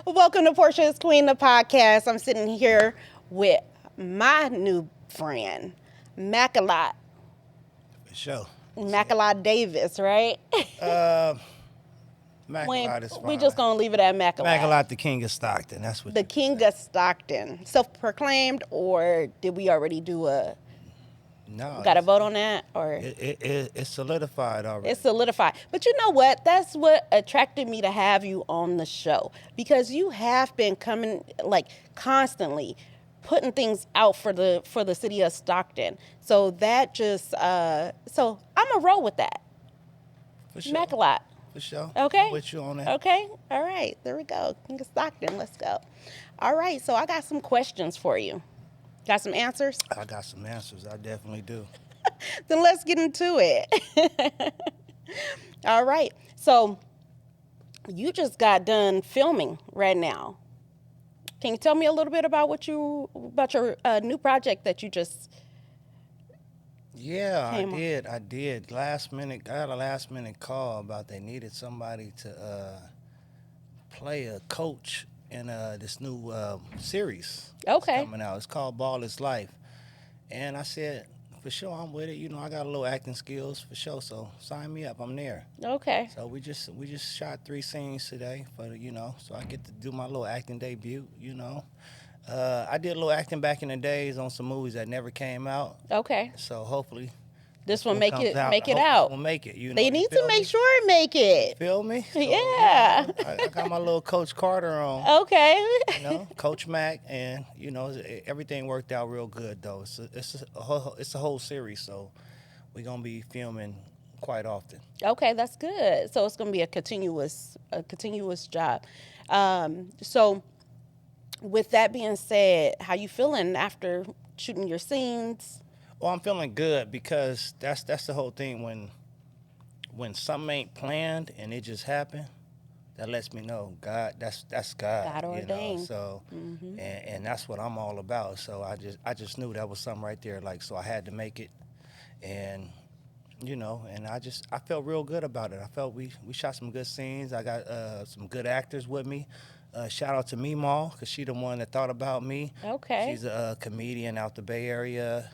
Welcome to Portia's Queen, the podcast. I'm sitting here with my new friend, Mackalot. For sure. Mackalot Davis, right? Mackalot is We fine. just gonna leave it at Mackalot. Mackalot, the king of Stockton. That's what The you king say. of Stockton. Self-proclaimed, or did we already do No, got a vote on that? Or it's solidified already. it's solidified. But you know what? That's what attracted me to have you on the show, because you have been coming like constantly putting things out for the city of Stockton. So that just so I'm gonna roll with that. For sure. Mackalot. For sure. Okay. I'm with you on that. Okay. All right. There we go. King of Stockton. Let's go. All right. So I got some questions for you. Got some answers? I got some answers. I definitely do. Then let's get into it. All right. So you just got done filming right now. Can you tell me a little bit about your new project that you just Yeah, Came on. I did. I got a last minute call about they needed somebody to play a coach in this new series. Okay. It's coming out. It's called Ball is Life. And I said, for sure, I'm with it. You know, I got a little acting skills for sure. So sign me up. I'm there. Okay. So we just shot 3 scenes today so I get to do my little acting debut. I did a little acting back in the days on some movies that never came out. Okay. So hopefully This one make it Hopefully out. We'll make it. They need to make sure it make it. Feel me? So, Yeah. I got my little Coach Carter on. Okay. Coach Mac, and everything worked out real good though. It's a whole series, so we're gonna be filming quite often. Okay, that's good. So it's going to be a continuous job. So with that being said, how you feeling after shooting your scenes? Well, I'm feeling good because that's the whole thing. When something ain't planned and it just happened, that lets me know God. That's God. God ordained. So, and that's what I'm all about. So I just knew that was something right there. Like, so I had to make it, and and I felt real good about it. I felt we shot some good scenes. I got some good actors with me. Shout out to Meemaw, because she the one that thought about me. Okay. She's a comedian out the Bay Area,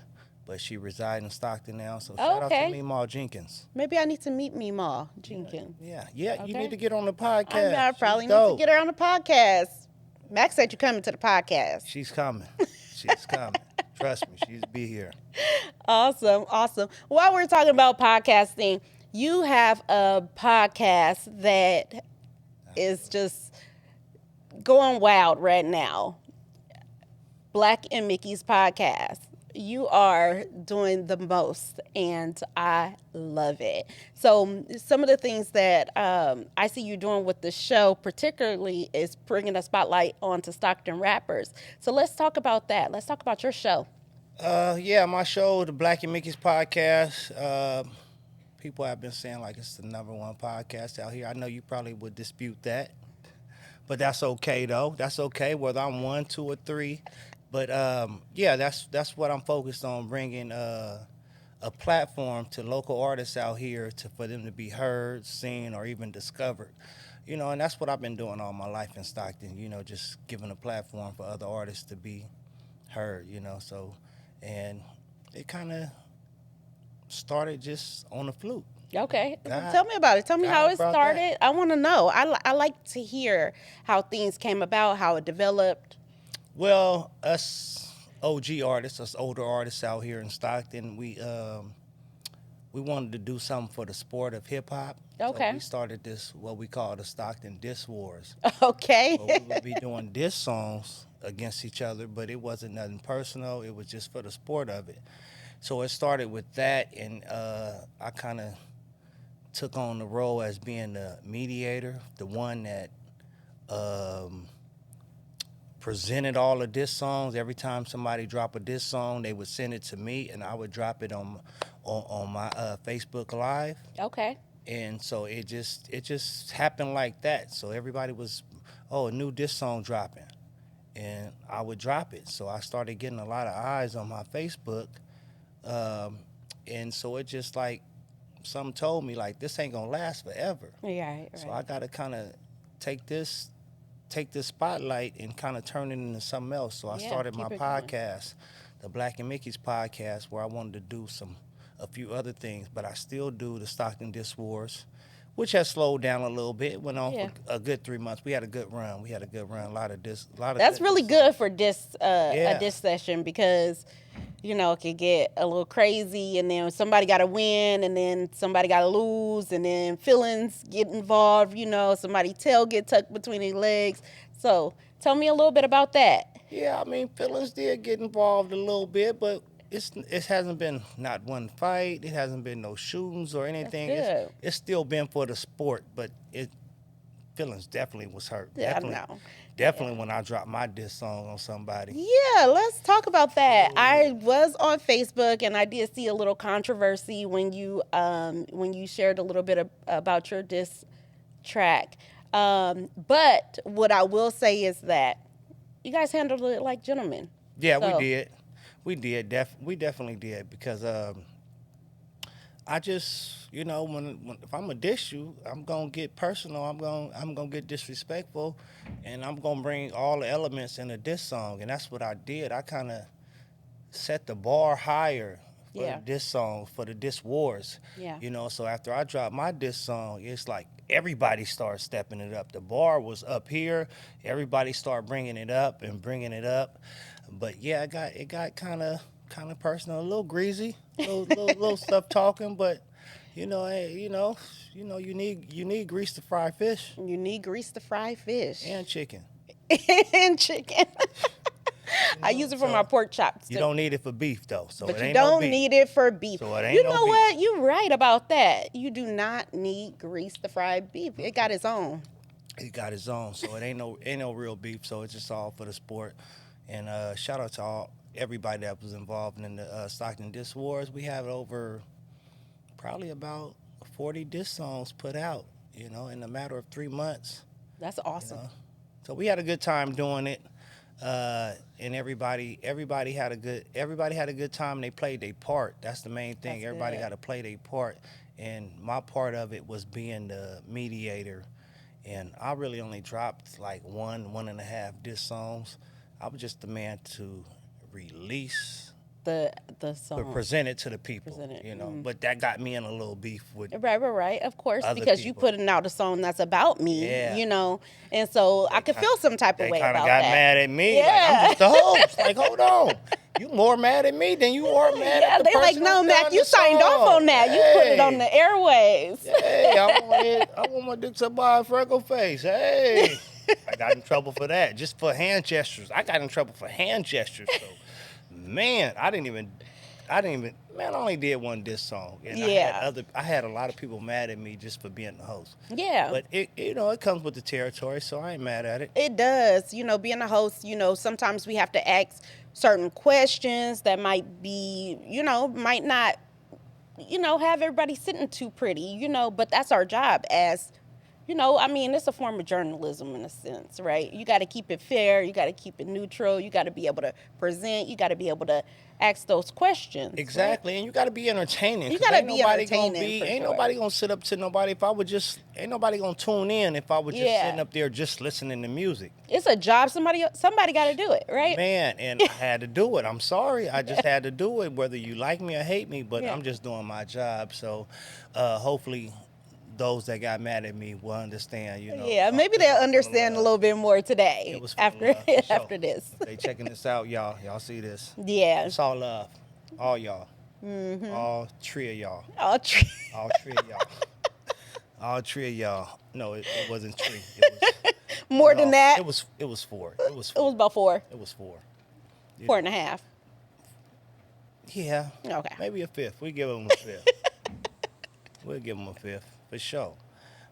but she resides in Stockton now. So shout out to Okay. Meemaw Jenkins. Maybe I need to meet Meemaw Jenkins. Yeah. Okay. You need to get on the podcast. I probably She's need to dope. get her on the podcast. Max said you're coming to the podcast. She's coming. She's coming. Trust me, she's be here. Awesome. While we're talking about podcasting, you have a podcast that is just going wild right now. Black and Mickey's podcast. You are doing the most, and I love it. So some of the things that I see you doing with the show particularly is bringing a spotlight onto Stockton rappers. So let's talk about that. Let's talk about your show. My show, the Black and Mickey's podcast. People have been saying like it's the #1 podcast out here. I know you probably would dispute that, but that's okay though. That's okay whether I'm 1, 2, or 3. But that's what I'm focused on, bringing a platform to local artists out here for them to be heard, seen, or even discovered. And that's what I've been doing all my life in Stockton. Just giving a platform for other artists to be heard. So. And it kind of started just on the flute. Okay. God- Tell me about it. Tell me God how it brought started. I want to know. I like to hear how things came about, how it developed. Well, us OG artists, us older artists out here in Stockton, we wanted to do something for the sport of hip hop. Okay. So we started this, what we call the Stockton DissWars. Okay. So we would be doing diss songs against each other, but it wasn't nothing personal. It was just for the sport of it. So it started with that, and I kind of took on the role as being the mediator, the one that presented all of diss songs. Every time somebody dropped a diss song, they would send it to me, and I would drop it on my Facebook Live. Okay. And so it just happened like that. So everybody was, a new diss song dropping. And I would drop it. So I started getting a lot of eyes on my Facebook. And so it just like, something told me like, this ain't gonna last forever. Yeah, right. So I gotta kind of take this take this spotlight and kind of turn it into something else. So I started my keep it going. podcast, the Black and Mickey's podcast, where I wanted to do a few other things, but I still do the Stockton DissWars, which has slowed down a little bit. It went on for a good 3 months. We had a good run. A lot of this. That's really good for a diss session because, it could get a little crazy, and then somebody got to win, and then somebody got to lose, and then feelings get involved. Somebody tail get tucked between their legs. So tell me a little bit about that. Yeah, I mean, feelings did get involved a little bit, but it hasn't been not one fight. It hasn't been no shootings or anything. That's good. It's still been for the sport, but feelings definitely was hurt. Yeah, I know. Definitely when I dropped my diss song on somebody. Yeah, let's talk about that. I was on Facebook and I did see a little controversy when you shared a little bit about your diss track. But what I will say is that you guys handled it like gentlemen. Yeah, we did. We definitely did because I just, when if I'm gonna diss you, I'm gonna get personal. I'm gonna get disrespectful, and I'm gonna bring all the elements in a diss song, and that's what I did. I kind of set the bar higher for the diss song, for the diss wars. Yeah. So after I dropped my diss song, it's like everybody started stepping it up. The bar was up here. Everybody started bringing it up. But yeah, it got kind of personal, a little greasy, little stuff talking. But hey, you need grease to fry fish. You need grease to fry fish And chicken. and chicken. I use it for my pork chops too. You don't need it for beef though, but you don't need it for beef. So it ain't you no know beef. what? You're right about that. You do not need grease to fry beef. It got its own. It got its own, so it ain't no real beef. So it's just all for the sport. And shout out to everybody that was involved in the Stockton Diss Wars. We have over probably about 40 diss songs put out, in a matter of 3 months. That's awesome. So we had a good time doing it, and everybody had a good time. And they played their part. That's the main thing. That's everybody good. got to play their part, and my part of it was being the mediator. And I really only dropped like 1.5 diss songs. I was just the man to release The song. but present it to the people, But that got me in a little beef with Right. Of course, other because you people. putting out a song that's about me, Yeah. And so I could feel some type of They way kind of about got that. mad at me. Yeah. Like, I'm just the host. Like, hold on. You more mad at me than you are mad at the they like, person no, who Mac, done you the signed off song. on that. You put it on the airwaves. Hey, I want my dick to buy a freckle face. Hey. I got in trouble for that, just for hand gestures. I got in trouble for hand gestures. So, man, I only did one diss song. And I had a lot of people mad at me just for being the host. Yeah. But it comes with the territory, so I ain't mad at it. It does. Being a host, sometimes we have to ask certain questions that might be, might not, have everybody sitting too pretty, but that's our job as, it's a form of journalism in a sense, right? You got to keep it fair. You got to keep it neutral. You got to be able to present. You got to be able to ask those questions. Exactly. Right? And you got to be entertaining. You got to be entertaining. Ain't nobody going to sit up to nobody ain't nobody going to tune in if I was just sitting up there just listening to music. It's a job. Somebody got to do it, right? Man, and I had to do it. I'm sorry. I just had to do it, whether you like me or hate me, but I'm just doing my job. So hopefully those that got mad at me will understand, Yeah, maybe they'll understand a little bit more today It was after after this. If they checking this out, y'all see this. Yeah. It's all love. All y'all. All three of y'all. All three. All three of y'all. All three of y'all. No, it wasn't three. It was More than that. It was four. It was about 4. It was 4. 4.5. Yeah. Okay. Maybe a fifth. We give them a fifth. We'll give them a fifth for sure.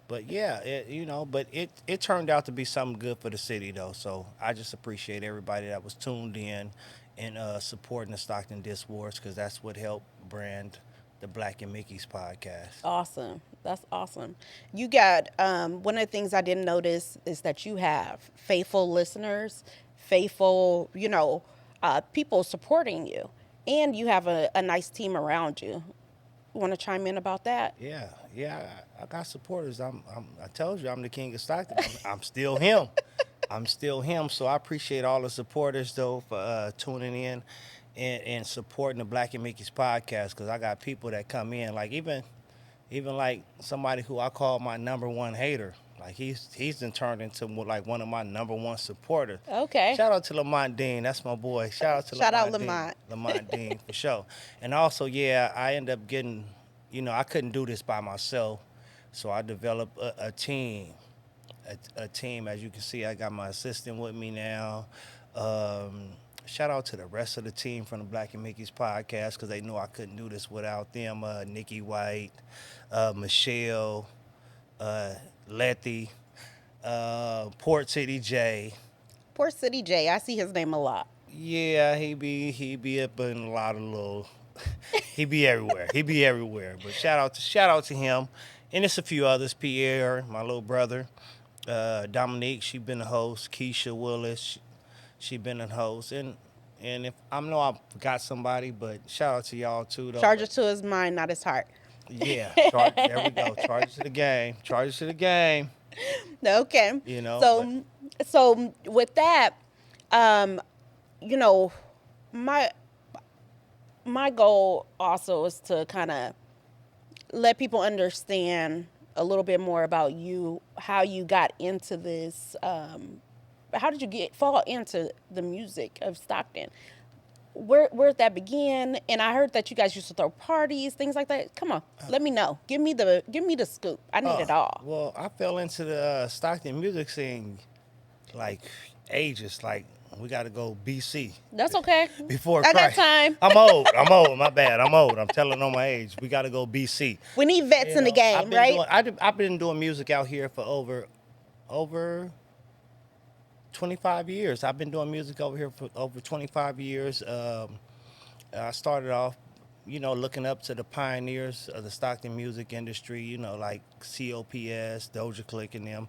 But yeah, it turned out to be something good for the city though. So I just appreciate everybody that was tuned in and supporting the Stockton Diss Wars, because that's what helped brand the Black and Mickey's podcast. Awesome. That's awesome. You got one of the things I didn't notice is that you have faithful listeners, faithful, people supporting you, and you have a nice team around you. Want to chime in about that? Yeah, I got supporters. I told you I'm the king of Stockton. I'm still him. I'm still him. So I appreciate all the supporters though for tuning in and supporting the Black and Mickey's podcast because I got people that come in like even like somebody who I call my number one hater. Like he's been turned into like one of my number one supporters. Okay. Shout out to Lamont Dean, that's my boy. Shout out to Shout out Lamont Dean, Lamont. Lamont Dean for sure. And also, yeah, I end up getting, I couldn't do this by myself, so I developed a team. A team, as you can see, I got my assistant with me now. Um, Shout out to the rest of the team from the Black and Mickey's podcast because they know I couldn't do this without them. Nikki White, Michelle, uh, Letty, Port City J. Port City J. I see his name a lot. Yeah, he be up in a lot of little. He be everywhere. He be everywhere. But shout out to him, and it's a few others. Pierre, my little brother, Dominique. She been a host. Keisha Willis, she been a host. And if I know I forgot somebody, but shout out to y'all too. Though. Charge it to his mind, not his heart. Yeah, there we go. Charge it to the game. Charge it to the game. Okay. So with that, um, my my goal also is to kind of let people understand a little bit more about you, how you got into this. How did you fall into the music of Stockton? Where did that begin? And I heard that you guys used to throw parties, things like that. Come on, let me know. Give me the scoop. I need it all. Well, I fell into the Stockton music scene like ages. Like we got to go BC. That's okay. Before I Christ. got time. I'm old. My bad. I'm old. I'm telling on my age. We got to go BC. We need vets in the game, right? I've been doing music out here for over 25 years. I've been doing music over here for over 25 years. I started off, looking up to the pioneers of the Stockton music industry, like COPS, Doja Click and them.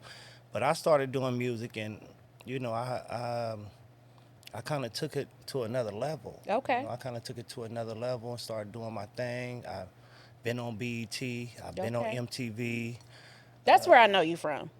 But I started doing music and, I kind of took it to another level. Okay. I kind of took it to another level and started doing my thing. I've been on BET. I've been on MTV. That's where I know you from.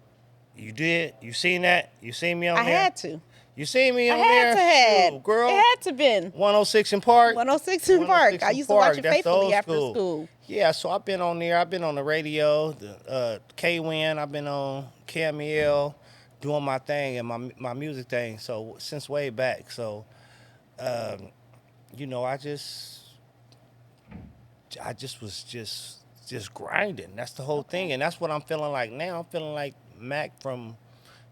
You did? You seen that? You seen me on there? I had to. You seen me on I there? had to have. Shoot, girl. It had to been. 106 in Park? 106 in Park. I used to watch it That's faithfully old after school. Yeah, so I've been on there. I've been on the radio, the K-Win. I've been on KML doing my thing and my music thing. So since way back. So, I just was just grinding. That's the whole thing. And that's what I'm feeling like now. I'm feeling like Mac from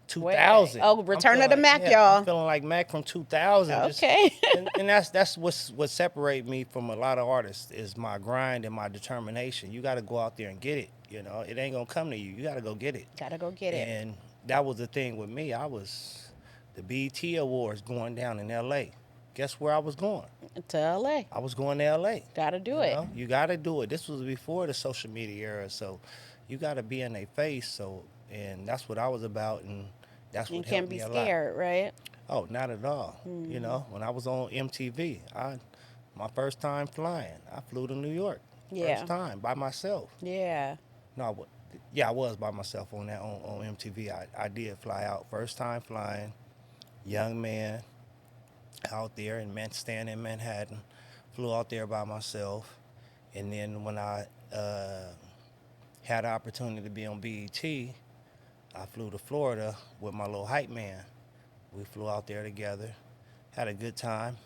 2000. Oh, Return of the Mac, y'all. I'm feeling like Mac from 2000. Okay. And that's what separates me from a lot of artists is my grind and my determination. You got to go out there and get it. It ain't gonna come to you. You got to go get it. Gotta go get it. And that was the thing with me. I was the BET Awards going down in L.A. Guess where I was going? To L.A. I was going to L.A. Gotta do it. You got to do it. This was before the social media era, so you got to be in their face. So, and that's what I was about, and that's what You helped can't me be a lot. scared, right? Oh, not at all. When I was on MTV, my first time flying, I flew to New York. Yeah. First time by myself. Yeah. No, I was by myself on MTV. I did fly out. First time flying, young man out there staying in Manhattan. Flew out there by myself. And then when I had the opportunity to be on BET, I flew to Florida with my little hype man. We flew out there together, had a good time,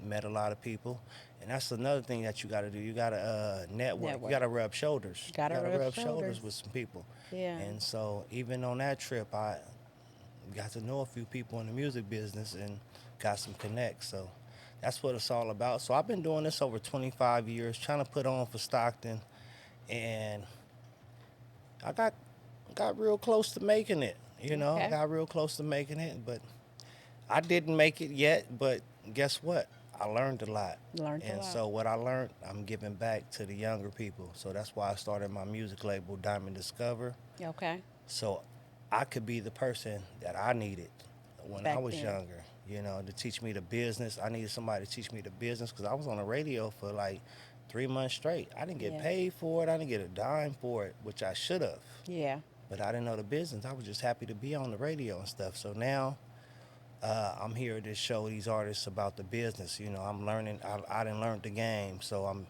met a lot of people. And that's another thing that you got to do. You got to network. You got to rub shoulders. Gotta rub shoulders with some people. Yeah. And so even on that trip, I got to know a few people in the music business and got some connects. So that's what it's all about. So I've been doing this over 25 years, trying to put on for Stockton. And I got real close to making it. Okay. I got real close to making it, but I didn't make it yet. But guess what? I learned a lot. So what I learned, I'm giving back to the younger people. So that's why I started my music label, Diamond Discover. Okay. So I could be the person that I needed when I was younger, to teach me the business. I needed somebody to teach me the business because I was on the radio for like 3 months straight. I didn't get paid for it. I didn't get a dime for it, which I should have. Yeah. But I didn't know the business. I was just happy to be on the radio and stuff. So now I'm here to show these artists about the business. You know, I'm learning. I didn't learn the game, so I'm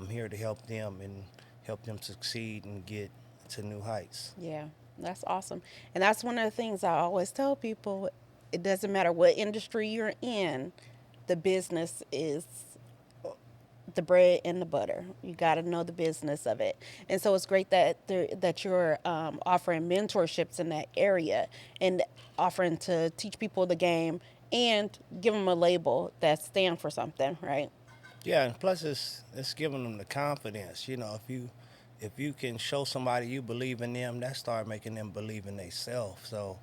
here to help them and help them succeed and get to new heights. Yeah, that's awesome. And that's one of the things I always tell people. It doesn't matter what industry you're in, the business is the bread and the butter. You got to know the business of it. And so it's great that you're offering mentorships in that area and offering to teach people the game and give them a label that stands for something, right? Yeah, and plus it's giving them the confidence. You know, if you can show somebody you believe in them, that start making them believe in themselves. So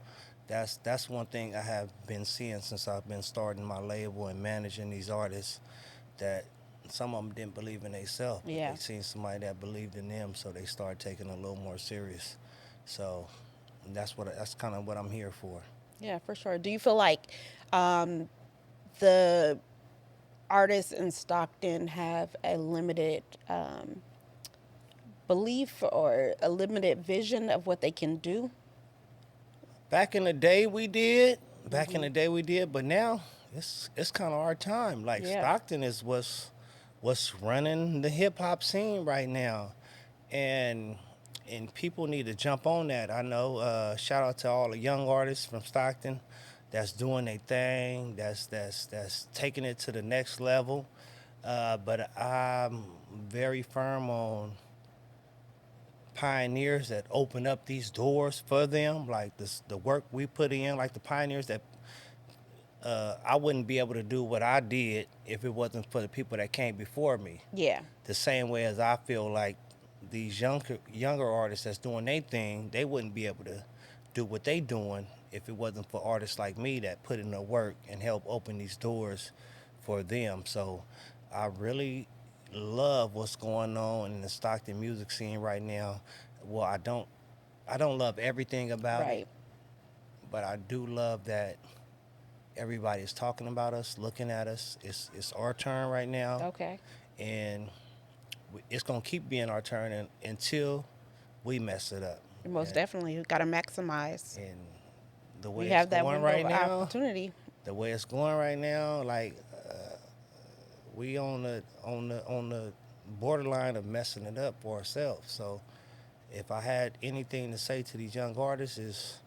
that's one thing I have been seeing since I've been starting my label and managing these artists, that some of them didn't believe in themselves. Yeah. They seen somebody that believed in them, so they start taking it a little more serious. So that's kind of what I'm here for. Yeah, for sure. Do you feel like the artists in Stockton have a limited belief or a limited vision of what they can do? Back in the day, we did. Back in the day, we did. But now, it's kind of our time. Like Yeah. Stockton is what's running the hip hop scene right now, and people need to jump on that. I know. Shout out to all the young artists from Stockton that's doing their thing. That's taking it to the next level. But I'm very firm on pioneers that open up these doors for them, like the work we put in, like the pioneers that I wouldn't be able to do what I did if it wasn't for the people that came before me. Yeah. The same way as I feel like these younger artists that's doing their thing, they wouldn't be able to do what they doing if it wasn't for artists like me that put in the work and help open these doors for them. So I really love what's going on in the Stockton music scene right now. Well, I don't love everything about Right. it, but I do love that everybody's talking about us, looking at us. It's our turn right now, Okay. and it's gonna keep being our turn until we mess it up. Most definitely, you got to maximize. And the way We it's have that going window right of now, opportunity. the way it's going right now, like we on the borderline of messing it up for ourselves. So if I had anything to say to these young artists is,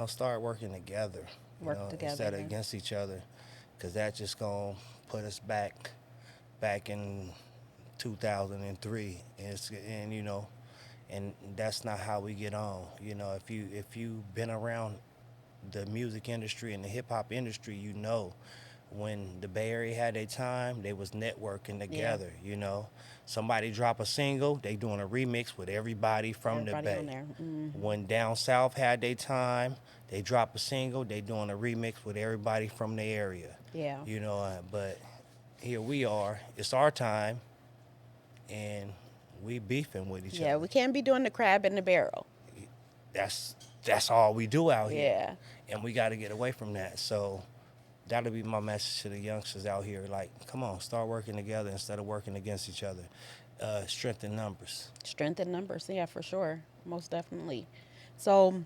start working together, Work together, instead of yeah. against each other, because that's just gonna put us back in 2003, and that's not how we get on. If you've been around the music industry and the hip hop industry, when the Bay Area had their time, they was networking together. Somebody drop a single, they doing a remix with everybody from Everybody the Bay. on there. Mm-hmm. When down south had their time, they drop a single, they doing a remix with everybody from the area. Yeah. But here we are, it's our time, and we beefing with each Yeah, other. we can't be doing the crab in the barrel. That's all we do out here. Yeah. And we got to get away from that. So that'll be my message to the youngsters out here. Like, come on, start working together instead of working against each other. Strength in numbers. Strength in numbers, yeah, for sure. Most definitely. So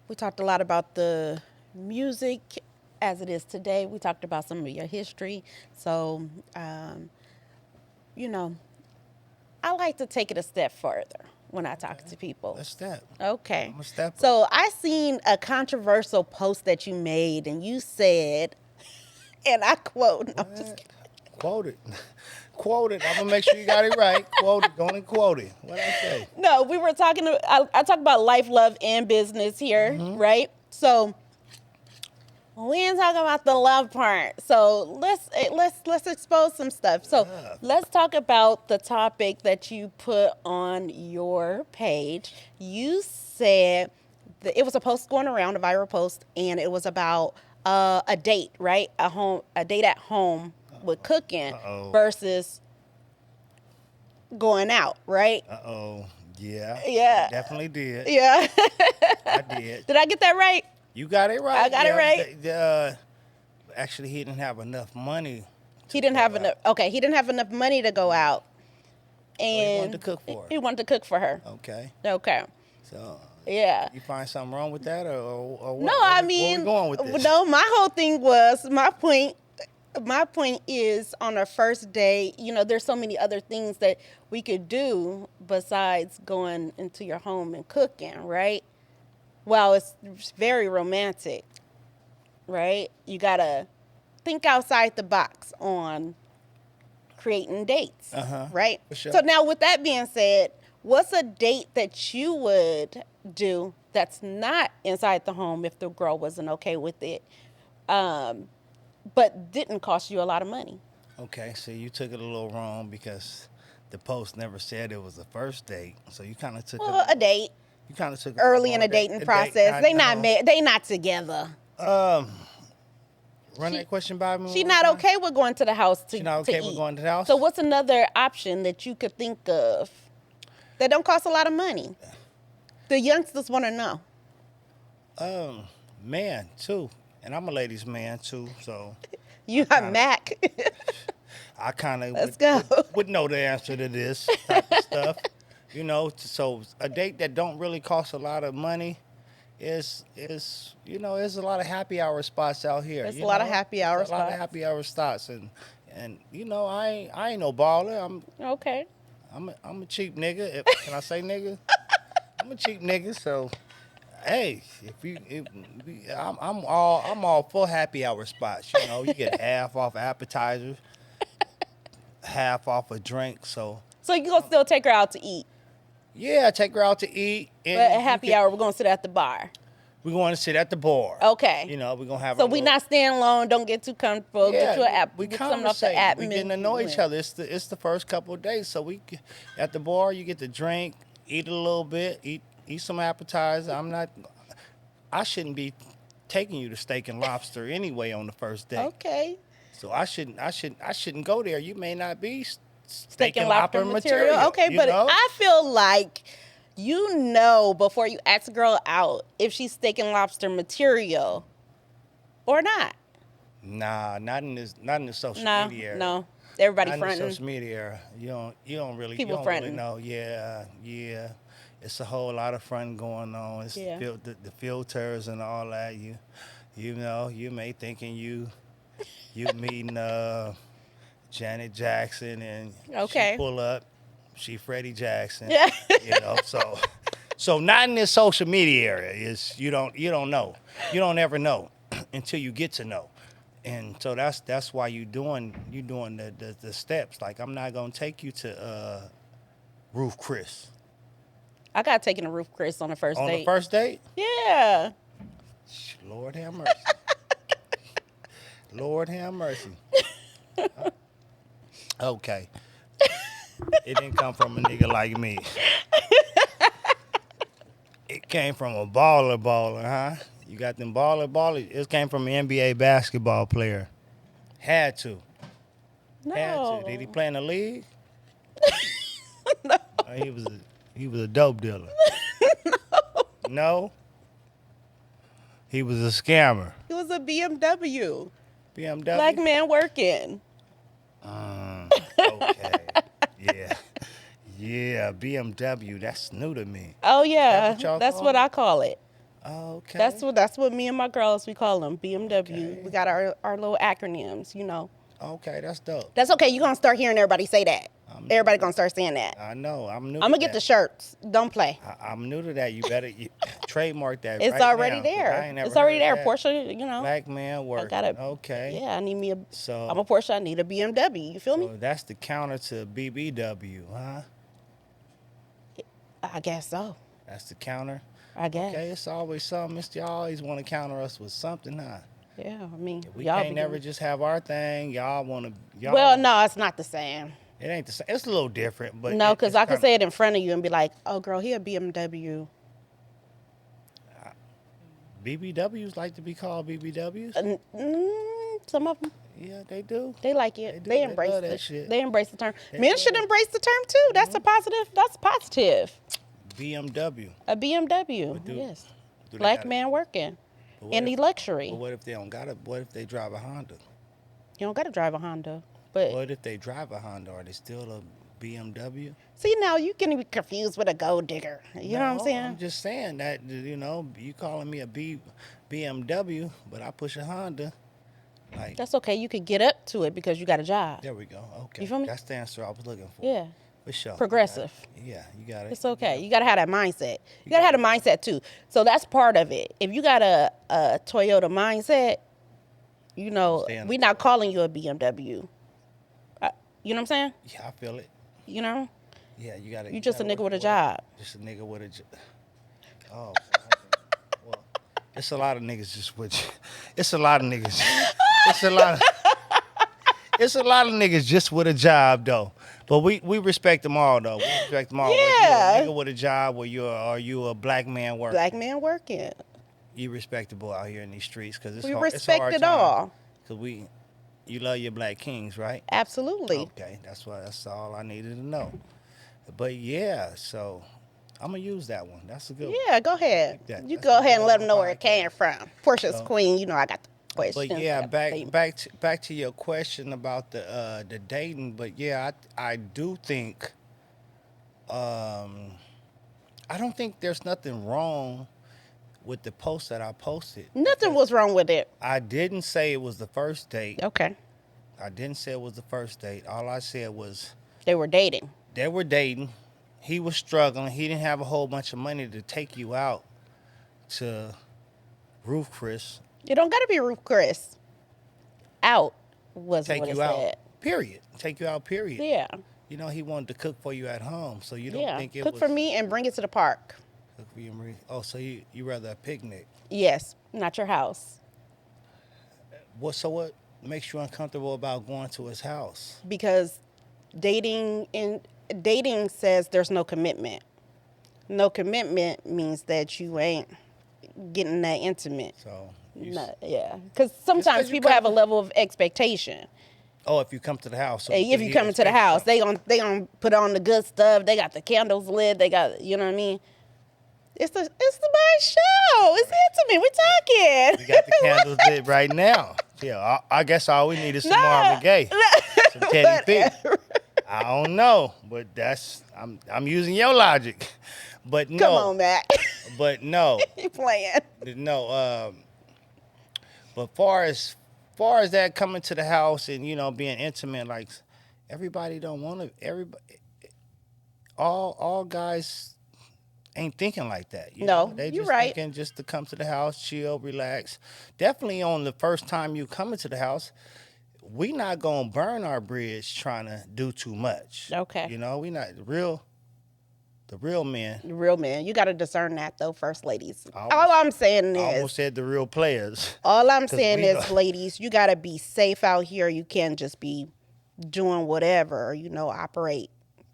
we talked a lot about the music as it is today. We talked about some of your history. So, I like to take it a step further when I talk to people. Let's step. Okay. I'm a stepper. So I seen a controversial post that you made, and you said, and I quote, no, I'm just kidding. Quote it. Quote it. I'm going to make sure you got it right. Quote it. Go and quote it. What'd I say? No, we were talking, I talk about life, love, and business here, right? So we ain't talking about the love part. So let's expose some stuff. So let's talk about the topic that you put on your page. You said that it was a post going around, a viral post, and it was about a date, right? A date at home with cooking versus going out, right? Yeah. Yeah. I definitely did. Yeah. I did. Did I get that right? You got it right. I got it right. Actually, he didn't have enough money. He didn't have enough. Okay, he didn't have enough money to go out, and he wanted to cook for her. He wanted to cook for her. Okay. Okay. So Yeah. You find something wrong with that, or what? No, I Where mean, we going with this? no, my whole thing was my point. My point is on our first date, there's so many other things that we could do besides going into your home and cooking, right? Well, it's very romantic, right? You gotta think outside the box on creating dates, right? For sure. So now, with that being said, what's a date that you would do that's not inside the home if the girl wasn't okay with it, but didn't cost you a lot of money? Okay, so you took it a little wrong because the post never said it was a first date. So you kind of took Well, a date You kind of took it early in wrong. a dating A date, process. I They not know. married. They not together. Run that question by me. She one more not time. okay with going to the house to She not okay to with eat. going to the house? So what's another option that you could think of that don't cost a lot of money? The youngsters want to know. Man, too, and I'm a ladies' man too, so You got Mac. I kind of Let's go. would know the answer to this type of stuff. So a date that don't really cost a lot of money is there's a lot of happy hour spots out here. There's a lot of happy hour There's a lot of spots. happy hour spots, and I ain't no baller. Okay. I'm a cheap nigga. Can I say nigga? I'm a cheap nigga, so hey, I'm all for happy hour spots. You get half off appetizers, half off a drink. So So you gonna still take her out to eat, yeah, take her out to eat. And but at happy hour we're gonna sit at the bar. We're going to sit at the bar. Okay. We're gonna have. So a we little- not staying long. Don't get too comfortable. Get you an app. We Get something off the conversate. app. We getting to know each other. It's the first couple of days, so at the bar you get to drink, eat a little bit, eat some appetizer. I shouldn't be taking you to steak and lobster anyway on the first date. Okay. So I shouldn't go there. You may not be Steak and lobster material. Okay, you but know? I feel like before you ask a girl out if she's steak and lobster material or not. Nah, not in this social media era. No. Everybody Not in the fronting. social media era. You don't really People you don't fronting. really know. Yeah. It's a whole lot of fun going on. It's Yeah. the filters and all that. You may thinking you meeting Janet Jackson and Okay. she pull up, she Freddie Jackson. Yeah. So not in this social media area is you don't know. You don't ever know until you get to know. And so that's why you doing the steps. Like I'm not gonna take you to Roof Chris. I got taken to Roof Chris on the first On date. the first date? Yeah. Lord have mercy. Lord have mercy. Okay. It didn't come from a nigga like me. It came from a baller, huh? You got them baller. It came from an NBA basketball player. Had to. No. Had to. Did he play in the league? No. He was a dope dealer. No? He was a scammer. It was a BMW. BMW? Black man working. Okay. Yeah, BMW. That's new to me. Oh yeah, what y'all that's call what it? I call it. Okay. That's what me and my girls we call them BMW. Okay. We got our little acronyms, Okay, that's dope. That's okay. You're gonna start hearing everybody say that. I'm- Everybody gonna start saying that. I know. I'm new. I'm gonna get the shirts. Don't play. I'm new to that. You better trademark that. It's right already now, 'cause I there. ain't never It's already heard there. that. Porsche, Black man I working. gotta. Okay. Yeah, I need me a. So I'm a Porsche. I need a BMW. You feel me? So that's the counter to BBW, huh? I guess so. That's the counter. I guess. Okay, it's always something. Y'all always want to counter us with something, huh? Yeah, I mean, We y'all can't be never doing- just have our thing. Y'all want to. Well, no, it's not the same. It ain't the same. It's a little different, but No, because I could kinda- say it in front of you and be like, "Oh, girl, he a BMW." BBWs like to be called BBWs. Some of them, Yeah, they do. they like it. They do. They They embrace love that it. shit. They embrace the term. They Men love should it. embrace the term too. That's a positive. That's positive. BMW. A BMW. But do- Yes. Do they Black gotta- man working but what in the if- luxury. But what if they don't got it? What if they drive a Honda? You don't got to drive a Honda, but What if they drive a Honda? Are they still a BMW. See, now you can be confused with a gold digger. You know what I'm No, saying? I'm just saying that, you calling me a BMW, but I push a Honda. Like, That's okay. You could get up to it because you got a job. there we go. Okay. You feel me? That's the answer I was looking for. Yeah. For sure. Progressive. Yeah, you got it. It's okay. You got to have that mindset. You got to have the mindset too. So that's part of it. If you got a Toyota mindset, Understand. we're not calling you a BMW. You know what I'm saying? Yeah, I feel it. You know? Yeah, you got it. You just a nigga with a job. Just a nigga with a job. Oh, well, it's a lot of niggas just with. It's a lot of niggas. It's a lot. It's a lot of niggas just with a job though. But we respect them all though. We respect them all. Yeah. Whether you're a nigga with a job, or you a black man working. Black man working. You respectable out here in these streets because it's We hard. respect it's a hard it time. all. Cause you love your black kings, right? Absolutely. Okay, that's all I needed to know. But yeah, so I'm gonna use that one. That's a good one. Yeah, go ahead. That- You that's go a ahead and good let them know where it podcast. came from. Portia's queen. You know I got the question. But yeah, back to your question about the dating. But yeah, I do think I don't think there's nothing wrong with the post that I posted. Nothing was wrong with it. I didn't say it was the first date. Okay. I didn't say it was the first date. All I said was They were dating. they were dating. He was struggling. He didn't have a whole bunch of money to take you out to Roof Chris. It don't got to be Ruth Chris. Out was Take what it you out. said. Period. Take you out. Period. Yeah. He wanted to cook for you at home, so you don't Yeah. think it Cook was for me and bring it to the park. cook for you, Marie. Oh, so you rather a picnic? Yes, not your house. What makes you uncomfortable about going to his house? Because dating says there's no commitment. No commitment means that you ain't getting that intimate. So Yeah, because sometimes you people come- have a level of expectation. if you come to the house. So If you come into the house, they gonna put on the good stuff. They got the candles lit. They got, you know what I mean. It's the my show. It's intimate. We're talking. We got the candles lit right now. Yeah, I guess all we need is some Marvin Gaye, some Teddy P. I don't know, but I'm using your logic. But no. Come on, Mac. But no. You playing? No. But far as that coming to the house and being intimate, like everybody don't want to. Everybody, all guys ain't thinking like that. No, they you're just right. thinking just to come to the house, chill, relax. Definitely on the first time you come into the house, we not gonna burn our bridge trying to do too much. Okay. We not the real men. The real man. You got to discern that, though, first ladies. Almost- All I'm saying I is, almost said the real players. all I'm 'Cause saying we is, know- ladies, you got to be safe out here. You can't just be doing whatever, operate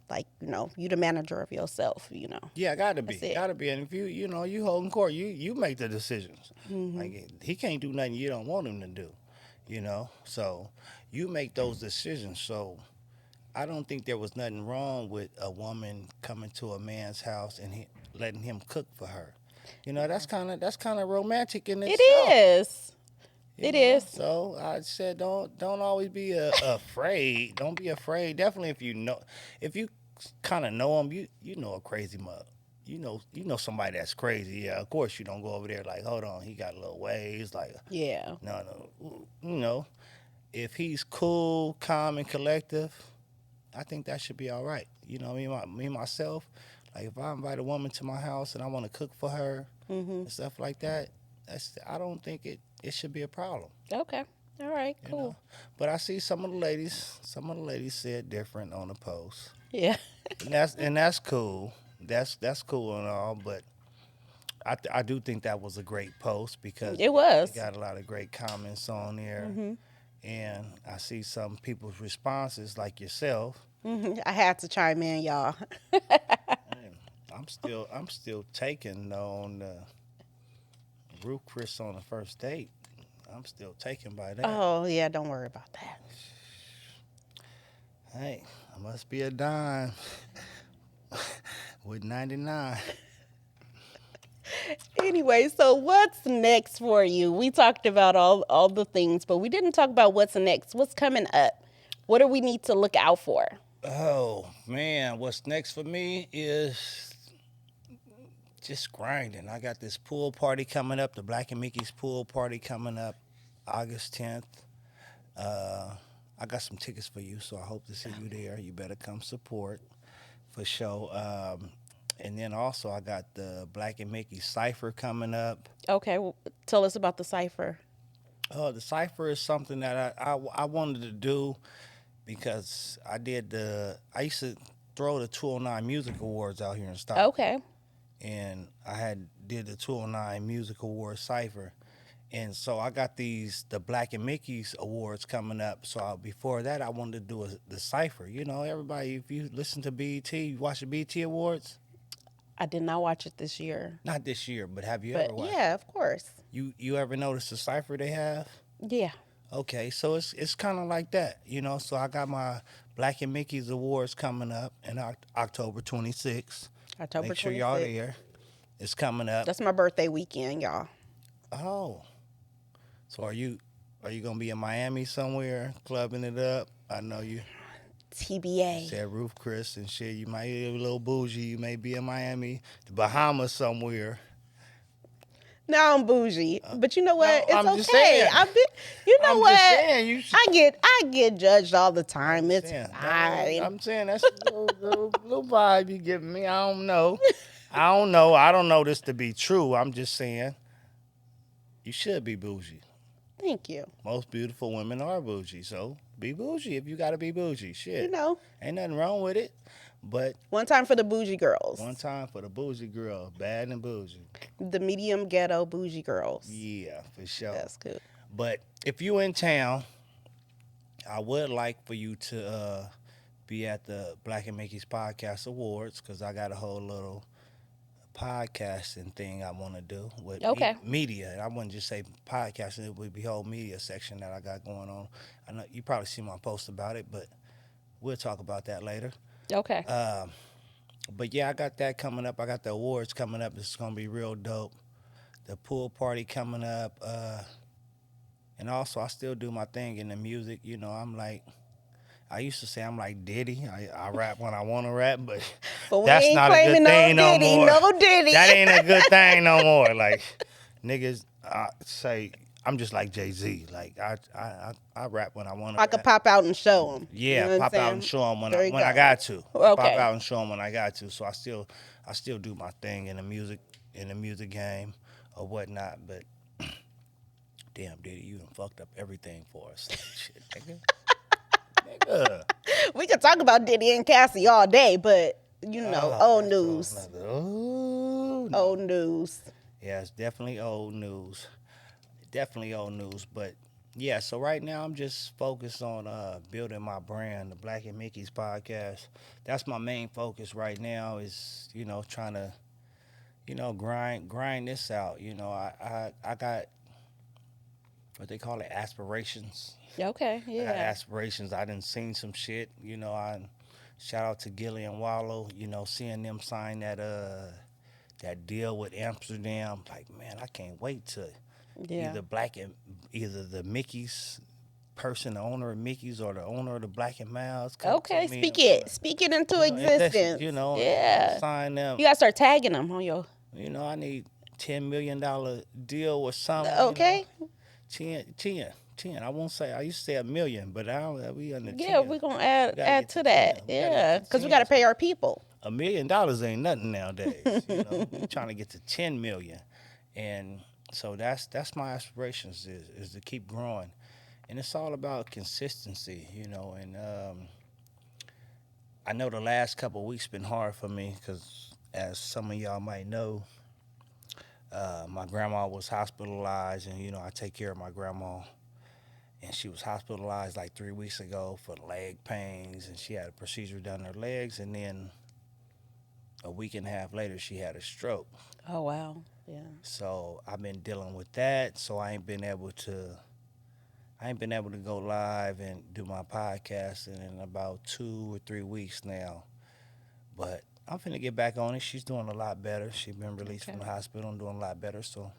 like, you the manager of yourself, Yeah, gotta be, That's it. gotta be. And if you holding court, you make the decisions. Mm-hmm. Like he can't do nothing you don't want him to do. So you make those decisions. So I don't think there was nothing wrong with a woman coming to a man's house and letting him cook for her. That's kind of romantic in itself. It is. It is. So I said, don't always be afraid. Don't be afraid. Definitely, if you kind of know him, you know a crazy mother. You know somebody that's crazy. Yeah, of course you don't go over there like, hold on, he got a little ways. Like, Yeah. no. If he's cool, calm, and collective, I think that should be all right. Me myself, like if I invite a woman to my house and I want to cook for her and stuff like that, I don't think it should be a problem. Okay. All right. Cool. But I see some of the ladies said different on the post. Yeah. And that's cool. That's cool and all, but I do think that was a great post because It was. it got a lot of great comments on there. And I see some people's responses like yourself. I had to chime in, y'all. I'm still taking on the Ruth Chris on the first date. I'm still taken by that. Oh, yeah. Don't worry about that. Hey, I must be a dime with 99. Anyway, so what's next for you? We talked about all the things, but we didn't talk about what's next. What's coming up? What do we need to look out for? Oh man, what's next for me is just grinding. I got this pool party coming up, the Black and Mickey's pool party coming up August 10th. Uh, I got some tickets for you, so I hope to see you there. You better come support for sure. And then also I got the Black and Mickey Cipher coming up. Okay, well, tell us about the cipher. Oh, the Cipher is something that I wanted to do because I used to throw the 209 Music Awards out here in Stockton. Okay. And I had did the 209 Music Awards Cipher. And so I got the Black and Mickey's awards coming up. So before that, I wanted to do the cipher. You know, everybody, if you listen to BET, you watch the BET awards. I did not watch it this year. Not this year, but have you But ever watched? yeah, of course. You ever noticed the cipher they have? Yeah. Okay, so it's kind of like that, you know. So I got my Black and Mickey's awards coming up in October 26th. October Make sure 26th. y'all there. It's coming up. That's my birthday weekend, y'all. Oh, so are you gonna be in Miami somewhere clubbing it up? I know you TBA. said Roof Chris and shit. You might be a little bougie. You may be in Miami, the Bahamas somewhere. Now I'm bougie, but you know what? no, It's I'm just okay. saying. I've been. You know I'm what? just saying you should. I get judged all the time. It's saying, fine. I'm saying that's a little vibe you giving me. I don't know. I don't know this to be true. I'm just saying you should be bougie. Thank you. Most beautiful women are bougie, so be bougie if you gotta be bougie. Shit, You know, ain't nothing wrong with it. But one time for the bougie girls. one time for the bougie girl, bad and bougie. The medium ghetto bougie girls. Yeah, for sure. That's good. But if you in town, I would like for you to be at the Black and Mickey's Podcast Awards because I got a whole little podcasting thing I want to do with Okay. media. I wouldn't just say podcasting; it would be whole media section that I got going on. I know you probably see my post about it, but we'll talk about that later. Okay. But yeah, I got that coming up. I got the awards coming up. It's gonna be real dope. The pool party coming up, and also I still do my thing in the music. You know, I used to say I'm like Diddy. I rap when I want to rap, but we that's ain't not a good claiming thing no Diddy, more. no Diddy. That ain't a good thing no more. Like niggas say I'm just like Jay-Z. Like I rap when I want to. I could pop out and show them. Yeah, you know pop out and show them when There you I go. got to. Okay. Pop out and show them when I got to. So I still do my thing in the music game or whatnot. But damn, Diddy, you done fucked up everything for us. Like, shit, nigga. Nigga. We could talk about Diddy and Cassie all day, but you know, old that's news. Oh, no. Old news. Yeah, it's definitely old news. Definitely old news. But yeah, so right now I'm just focused on building my brand, the Black and Mickey's podcast. That's my main focus right now is, you know, trying to, you know, grind this out. You know, I got what they call it, aspirations. Okay, I got yeah. aspirations. I done seen some shit. You know, I shout out to Gilly and Wallow, you know, seeing them sign that deal with Amsterdam. Like, man, I can't wait to Yeah. either the Mickey's person, the owner of Mickey's, or the owner of the Black and Miles. Okay, me speak and, it. Speak it into existence. You know, yeah. sign them. You gotta start tagging them on your. You know, I need $10 million deal or something. Okay. You know, 10. I won't say. I used to say $1 million, but I don't. We under 10. Yeah, we're gonna add get to to that. 10. We gotta Yeah, get to because we 10. gotta pay our people. $1 million ain't nothing nowadays. You know, we're trying to get to 10 million, and so that's my aspirations is to keep growing, and it's all about consistency. You know, and I know the last couple of weeks been hard for me because, as some of y'all might know, my grandma was hospitalized, and you know I take care of my grandma. And she was hospitalized like 3 weeks ago for leg pains, and she had a procedure done in her legs, and then a week and a half later she had a stroke. Oh wow. Yeah. So I've been dealing with that. So I ain't been able to go live and do my podcast in about 2 or 3 weeks now. But I'm finna get back on it. She's doing a lot better. She's been released from the hospital and doing a lot better. So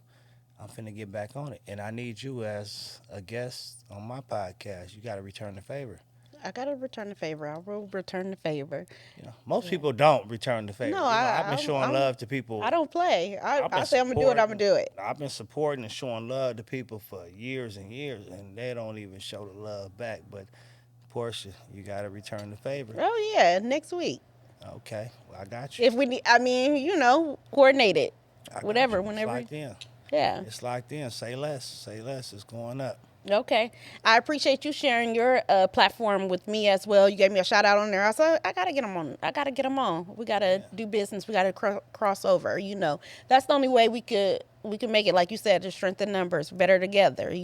I'm finna get back on it. And I need you as a guest on my podcast. You got to return the favor. I gotta return the favor. I will return the favor. Most people don't return the favor. No, I've been I'm, showing I'm love to I people. don't play. I've been I say I'm gonna do it. I'm gonna supporting. do it. I've been supporting and showing love to people for years and years, and they don't even show the love back. But Portia, you got to return the favor. Oh yeah, next week. Okay, well, I got you. If we need, I mean, coordinate it. I got Whatever, you. It's whenever. locked in. Yeah. It's locked in. Say less. Say less. It's going up. Okay. I appreciate you sharing your platform with me as well. You gave me a shout out on there. I said, I got to get them on. I got to get them on. We got to do business. We got to cross over, That's the only way we could make it, like you said, to strengthen numbers, better together.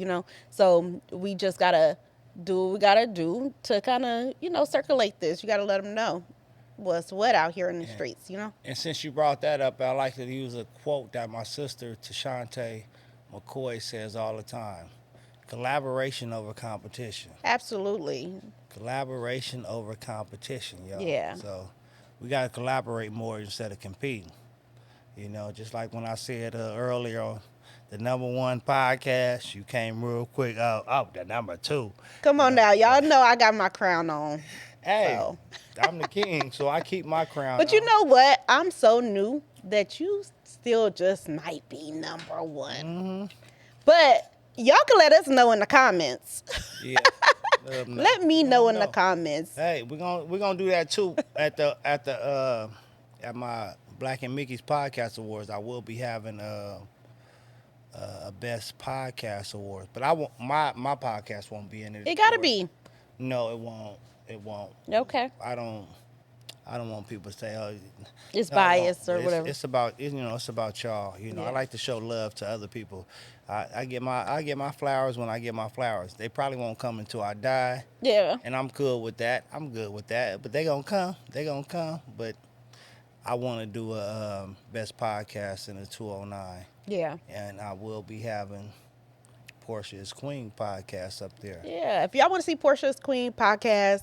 So we just got to do what we got to do to kind of, circulate this. You got to let them know what's what out here in the streets, And since you brought that up, I like to use a quote that my sister, Tashante McCoy, says all the time. Collaboration over competition. Absolutely. Collaboration over competition, yo. Yeah. So we got to collaborate more instead of competing. Just like when I said earlier on the #1 podcast, you came real quick. The #2. Come on now. Y'all know I got my crown on. Hey, So. I'm the king, so I keep my crown. But you know what? I'm so new that you still just might be #1. Mm-hmm. But y'all can let us know in the comments. Yeah. Let me know in the comments. Hey, we're gonna do that too at my Black and Mickey's Podcast Awards. I will be having a best podcast award, but I won't. My podcast won't be in it. It gotta be. No, it won't. It won't. Okay. I don't want people to say, "Oh, it's biased or whatever." It's about it's about y'all. Yeah. I like to show love to other people. I get my flowers when I get my flowers. They probably won't come until I die. Yeah. And I'm cool with that. But they gonna come. But I want to do a best podcast in the 209. Yeah. And I will be having Portia's Queen podcast up there. Yeah. If y'all want to see Portia's Queen podcast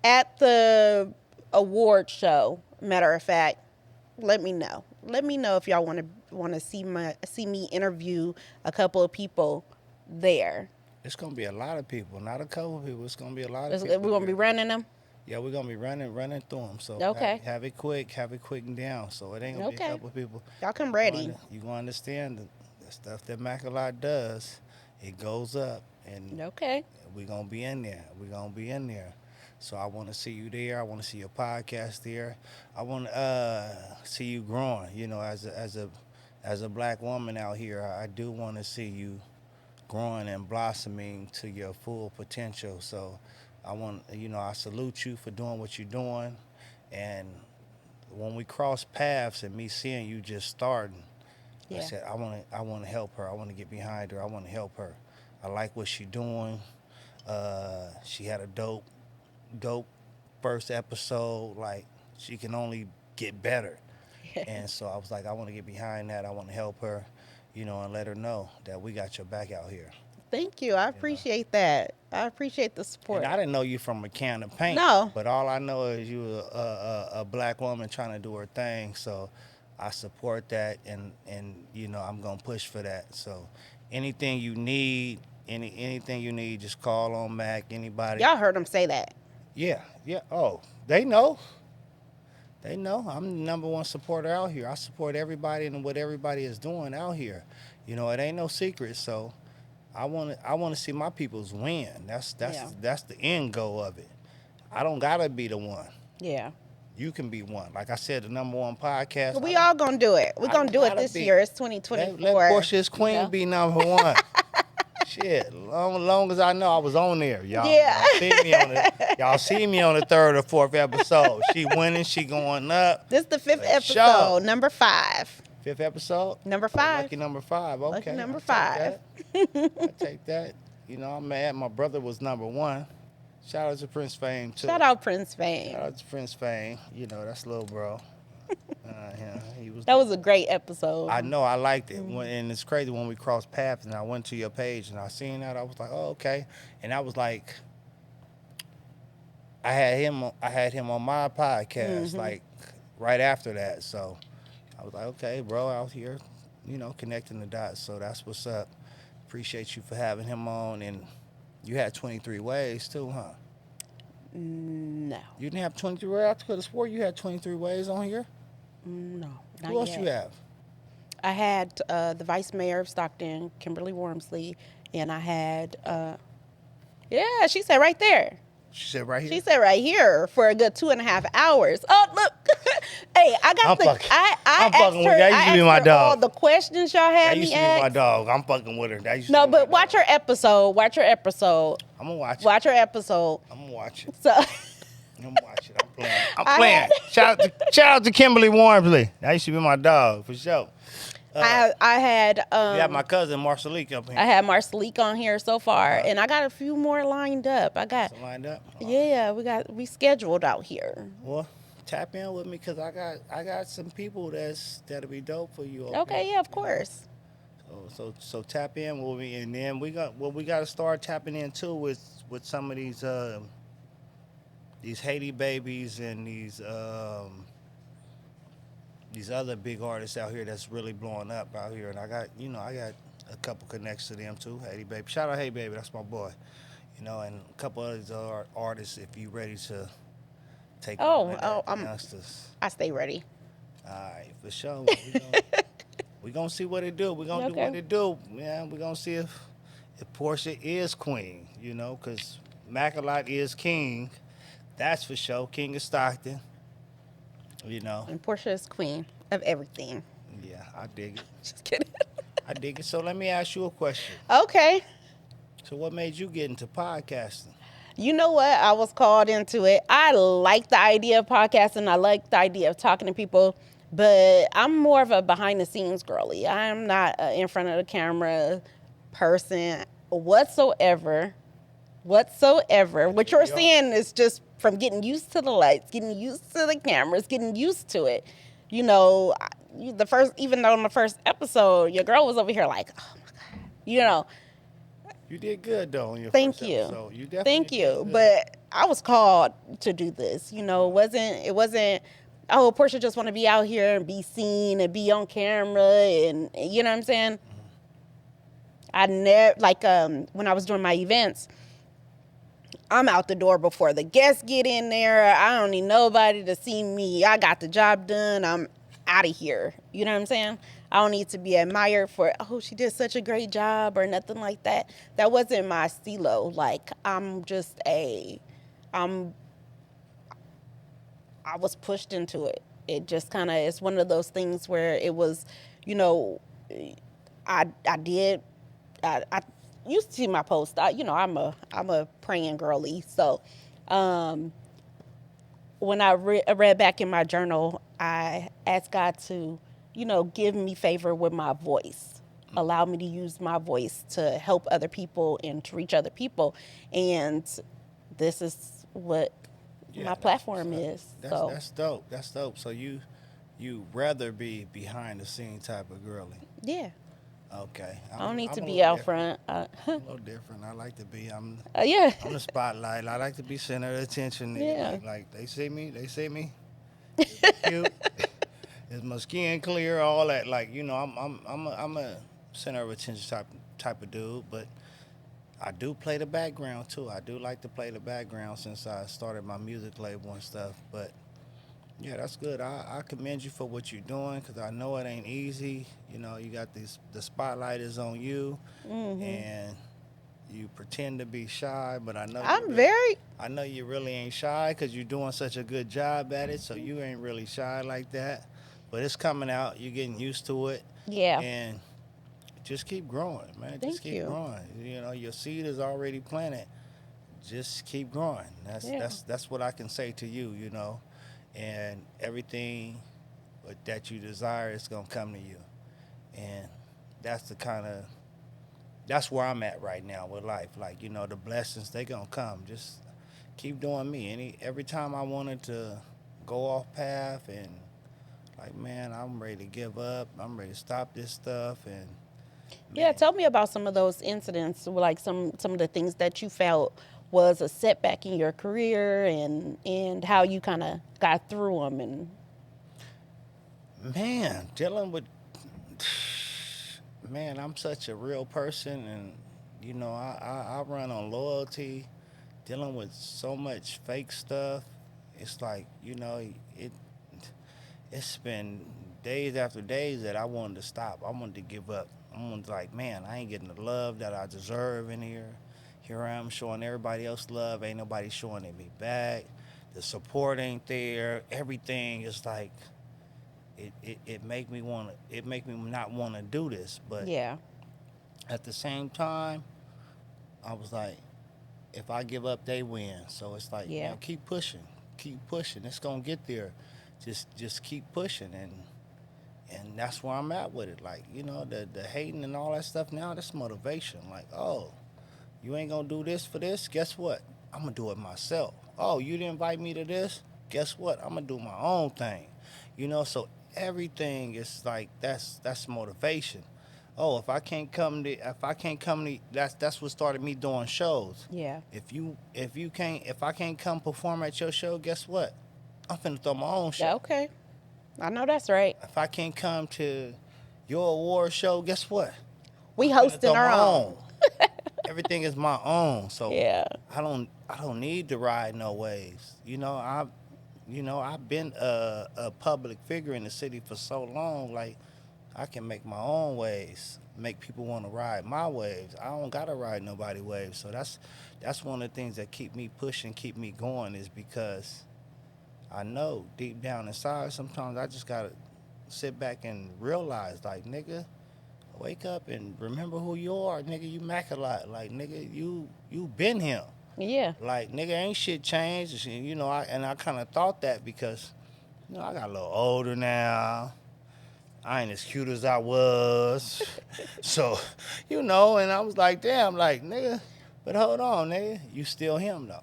at the award show, matter of fact, let me know. Let me know if y'all want to see me interview a couple of people there. It's gonna be a lot of people, not a couple of people. It's gonna be a lot of people. We're gonna be running them. Yeah, we're gonna be running through them. So okay, have it quick and down. So it ain't gonna be a couple of people. Y'all come ready. You gonna understand the stuff that Mackalot does. It goes up, and we're gonna be in there. So I want to see you there. I want to see your podcast there. I want to see you growing. As a black woman out here, I do want to see you growing and blossoming to your full potential. So I salute you for doing what you're doing. And when we cross paths and me seeing you just starting, I said, I want to help her. I want to get behind her. I want to help her. I like what she's doing. She had a dope first episode. Like, she can only get better. And so I was like, I want to get behind that. I want to help her, and let her know that we got your back out here. Thank you. I appreciate that. I appreciate the support. And I didn't know you from a can of paint. No. But all I know is you a black woman trying to do her thing. So I support that, and I'm going to push for that. So anything you need, anything you need, just call on Mac, anybody. Y'all heard him say that. Yeah. Oh, they know. I'm the #1 supporter out here. I support everybody and what everybody is doing out here. It ain't no secret. So I want to see my peoples win. That's the end goal of it. I don't gotta be the one. Yeah. You can be one. Like I said, the #1 podcast. We all gonna do it. We're gonna do it this year. It's 2024. Let Portia's Queen be #1. Shit, long as I know I was on there, y'all. Yeah. Y'all see me on the 3rd or 4th episode. She winning, she going up. This is the 5th episode, number 5. 5th episode? Number 5. Lucky number 5. Okay. Lucky number 5. I take that. I'm mad my brother was #1. Shout out to Prince Fame, too. Shout out Prince Fame. Shout out to Prince Fame. That's little bro. That was a great episode. I know, I liked it. And it's crazy when we crossed paths and I went to your page and I seen that, I was like, oh, okay. And I was like, I had him on my podcast, like right after that. So I was like, okay, bro, out here, connecting the dots. So that's what's up. Appreciate you for having him on. And you had 23 ways too, huh? No. You didn't have 23 ways? I could have swore you had 23 ways on here. No, not Who else yet. you have? I had the vice mayor of Stockton, Kimberly Wormsley, and I had, yeah, she said right there. She said right here. She said right here for a good 2.5 hours. Oh, look. Hey, I got I'm the. fucking- I I'm asked fucking her. with that. I Used to asked be my her all dog. the questions y'all That had used me to be my ask. dog. I'm fucking with her. That used to No, be my but watch dog. her episode. Watch her episode. I'm gonna watch it. Watch her episode. I'm gonna watch it. So I'm gonna watch it. I'm playing. I'm I playing. had- Shout out to Kimberly Wormsley. That used to be my dog for sure. I had. You have my cousin Marcelique up here. I had Marcelique on here so far, and I got a few more lined up. I got. Lined up. Yeah, we scheduled out here. Well, tap in with me because I got some people that'll be dope for you. Okay, yeah, of course. So tap in with me, and then we got to start tapping in too with some of these Haiti babies and these other big artists out here that's really blowing up out here, and I got a couple connects to them too. Haiti baby, shout out Hey Baby, that's my boy. And a couple of these other artists if you ready to take youngsters. I stay ready. All right, for sure. We gonna see what it do. We gonna do Okay. what it do. Yeah, we gonna see if Portia is queen. Because Mackalot is king. That's for sure. King of Stockton. And Portia is queen of everything. Yeah, I dig it. Just kidding. I dig it. So let me ask you a question. Okay. So what made you get into podcasting? You know what? I was called into it. I like the idea of podcasting. I like the idea of talking to people, but I'm more of a behind the scenes girly. I'm not in front of the camera person whatsoever. What you're seeing is just from getting used to the lights, getting used to the cameras, getting used to it. Even though in the first episode, your girl was over here like, oh my God, You did good though on your Thank first you. episode. You definitely Thank did you. good. But I was called to do this. It wasn't, oh, Portia just want to be out here and be seen and be on camera and you know what I'm saying? I never, when I was doing my events, I'm out the door before the guests get in there. I don't need nobody to see me. I got the job done. I'm out of here. You know what I'm saying? I don't need to be admired for, oh, she did such a great job or nothing like that. That wasn't my stilo. I was pushed into it. It just kind of, it's one of those things where it was, I you see my post. I'm a praying girly. So, when I read back in my journal, I asked God to, give me favor with my voice, allow me to use my voice to help other people and to reach other people, and this is what my platform is. That's dope. That's dope. So you rather be behind the scene type of girly. Yeah. Okay. I don't need I'm to a be little out different. front. I'm a little different. I like to be. I'm Yeah. the spotlight. I like to be center of attention. Yeah. Like they see me. Cute. Is my skin clear? All that. I'm a center of attention type of dude. But I do play the background too. I do like to play the background since I started my music label and stuff. But yeah, that's good. I commend you for what you're doing because I know it ain't easy. You got the spotlight is on you, and you pretend to be shy, but I know I know you really ain't shy because you're doing such a good job at it. So you ain't really shy like that, but it's coming out. You're getting used to it. Yeah. And just keep growing, man. Just keep growing. Your seed is already planted. Just keep growing. That's what I can say to you. And everything that you desire is gonna come to you, and that's where I'm at right now with life. The blessings, they gonna come. Just keep doing me. Every time I wanted to go off path and man, I'm ready to give up. I'm ready to stop this stuff. And yeah, tell me about some of those incidents, like some of the things that you felt was a setback in your career and how you kind of got through them. And man, dealing with I'm such a real person, and I run on loyalty, dealing with so much fake stuff. It's like, it's been days after days that I wanted to stop. I wanted to give up. I wanted to, like, man, I ain't getting the love that I deserve in here. Here I am showing everybody else love. Ain't nobody showing it me back. The support ain't there. Everything is like, it make me not want to do this. But Yeah. at the same time, I was like, if I give up, they win. So it's like, Yeah. man, keep pushing. It's gonna get there. Just keep pushing, and that's where I'm at with it. Like, the hating and all that stuff now, that's motivation. Like, oh, you ain't gonna do this for this? Guess what? I'm gonna do it myself. Oh, you didn't invite me to this? Guess what? I'm gonna do my own thing. So everything is like, that's motivation. Oh, if I can't come to, that's what started me doing shows. Yeah. If I can't come perform at your show, guess what? I'm finna throw my own show. Yeah, okay. I know that's right. If I can't come to your award show, guess what? We I'm finna hosting throw our my own. Everything is my own. So Yeah. I don't need to ride no waves. I've been a public figure in the city for so long. Like, I can make my own waves, make people want to ride my waves. I don't gotta ride nobody waves. So that's one of the things that keep me pushing, keep me going, is because I know deep down inside sometimes I just gotta sit back and realize, like, nigga, wake up and remember who you are, nigga. You Mackalot, like, nigga, you been him. Yeah. Like, nigga, ain't shit changed. I kind of thought that because, I got a little older now. I ain't as cute as I was. So, and I was like, damn, like, nigga, but hold on, nigga. You still him, though.